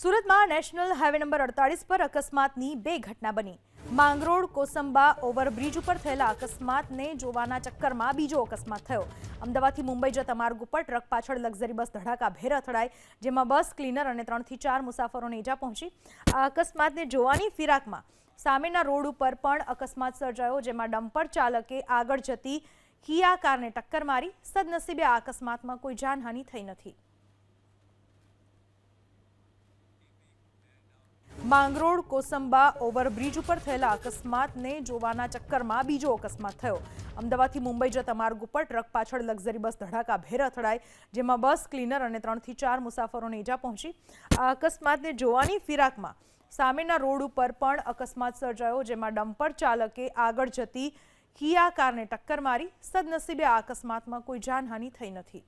સુરતમાં national highway number 48 પર અકસ્માતની બે ઘટના બની। માંગરોળ કોસંબા ઓવરબ્રિજ ઉપર થયેલા અકસ્માતને જોવાના ચક્કરમાં બીજો અકસ્માત થયો। અમદાવાદથી મુંબઈ જતા માર્ગ ઉપર ટ્રક પાછળ લક્ઝરી બસ ધડાકાભેર અથડાઈ, જેમાં બસ ક્લીનર અને 3 થી 4 મુસાફરોને ઈજા પહોંચી। આ અકસ્માતને જોવાની ફિરાકમાં સામેના રોડ ઉપર પણ અકસ્માત સર્જાયો, જેમાં ડમ્પર ચાલકે આગળ જતી કિયા કારને ટક્કર મારી। સદનસીબે આ અકસ્માતમાં કોઈ જાનહાનિ થઈ નથી। માંગરોળ કોસંબા ઓવરબ્રિજ ઉપર થયેલા અકસ્માતને જોવાના ચક્કરમાં બીજો અકસ્માત થયો। અમદાવાદથી મુંબઈ જતા માર્ગ ઉપર ટ્રક પાછળ લક્ઝરી બસ ધડાકાભેર અથડાઈ, જેમાં બસ ક્લીનર અને 3 થી 4 મુસાફરોને ઈજા પહોંચી। આ અકસ્માતને જોવાની ફિરાકમાં સામેના રોડ ઉપર પણ અકસ્માત સર્જાયો, જેમાં ડમ્પર ચાલકે આગળ જતી કિયા કારને ટક્કર મારી। સદનસીબે આ અકસ્માતમાં કોઈ જાનહાનિ થઈ નથી।